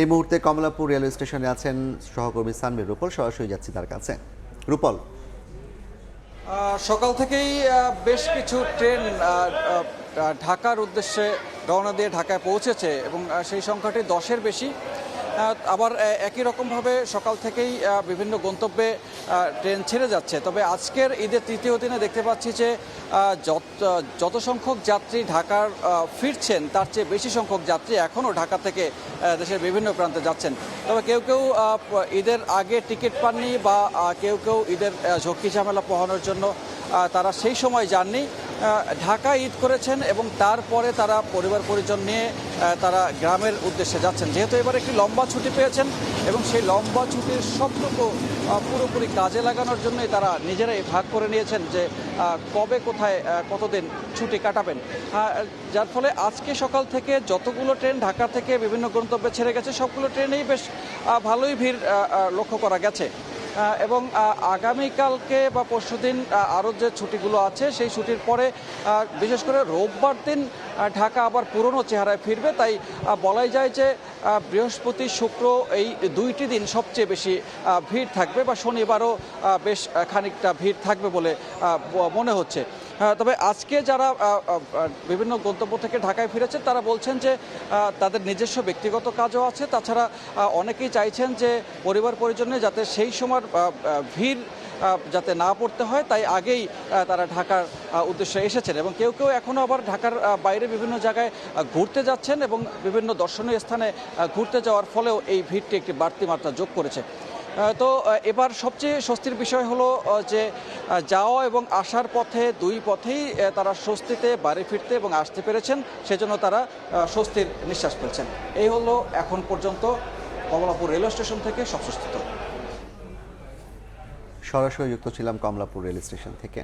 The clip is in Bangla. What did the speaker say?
এই মুহূর্তে কমলাপুর রেলওয়ে স্টেশনে আছেন সহকর্মী সানভীর রূপল। সরাসরি যাচ্ছি তার কাছে। রূপল, সকাল থেকেই বেশ কিছু ট্রেন ঢাকার উদ্দেশ্যে রওনা দিয়ে ঢাকায় পৌঁছেছে এবং সেই সংখ্যাটি 10-এর বেশি। আবার একই রকমভাবে সকাল থেকেই বিভিন্ন গন্তব্যে ট্রেন ছেড়ে যাচ্ছে। তবে আজকের ঈদের তৃতীয় দিনে দেখতে পাচ্ছি যে যত সংখ্যক যাত্রী ঢাকার ফিরছেন তার চেয়ে বেশি সংখ্যক যাত্রী এখনও ঢাকা থেকে দেশের বিভিন্ন প্রান্তে যাচ্ছেন। তবে কেউ কেউ ঈদের আগে টিকিট পাননি বা কেউ কেউ ঈদের ঝক্কি ঝামেলা পোহানোর জন্য তারা সেই সময় যাননি, ঢাকা ঈদ করেছেন এবং তারপরে তারা পরিবার পরিজন নিয়ে তারা গ্রামের উদ্দেশ্যে যাচ্ছেন। যেহেতু এবার একটি লম্বা ছুটি পেয়েছেন এবং সেই লম্বা ছুটির সবটুকু পুরোপুরি কাজে লাগানোর জন্যই তারা নিজেরাই ভাগ করে নিয়েছেন যে কবে কোথায় কতদিন ছুটি কাটাবেন। যার ফলে আজকে সকাল থেকে যতগুলো ট্রেন ঢাকা থেকে বিভিন্ন গন্তব্যে ছেড়ে গেছে সবগুলো ট্রেনেই বেশ ভালোই ভিড় লক্ষ্য করা গেছে। এবং আগামীকালকে বা পরশুদিন আরও যে ছুটিগুলো আছে সেই ছুটির পরে বিশেষ করে রোববার দিন ঢাকা আবার পুরনো চেহারায় ফিরবে। তাই বলাই যায় যে বৃহস্পতি শুক্র এই দুইটি দিন সবচেয়ে বেশি ভিড় থাকবে বা শনিবারও বেশ খানিকটা ভিড় থাকবে বলে মনে হচ্ছে। তবে আজকে যারা বিভিন্ন গন্তব্য থেকে ঢাকায় ফিরেছেন তারা বলছেন যে তাদের নিজস্ব ব্যক্তিগত কাজও আছে, তাছাড়া অনেকেই চাইছেন যে পরিবার পরিজনে যাতে সেই সময় ভিড় যাতে না পড়তে হয় তাই আগেই তারা ঢাকার উদ্দেশ্যে এসেছেন এবং কেউ কেউ এখনও আবার ঢাকার বাইরে বিভিন্ন জায়গায় ঘুরতে যাচ্ছেন এবং বিভিন্ন দর্শনীয় স্থানে ঘুরতে যাওয়ার ফলেও এই ভিড়টি একটি বাড়তি মাত্রা যোগ করেছে। তো এবার সবচেয়ে স্বস্তির বিষয় হলো যে যাওয়া এবং আসার পথে দুই পথেই তারা স্বস্তিতে বাড়ি ফিরতে এবং আসতে পেরেছেন, সেজন্য তারা স্বস্তির নিঃশ্বাস ফেলছেন। এই হলো এখন পর্যন্ত কমলাপুর রেলওয়ে স্টেশন থেকে সবচেয়ে সরাসরি যুক্ত ছিলাম কমলাপুর রেল স্টেশন থেকে।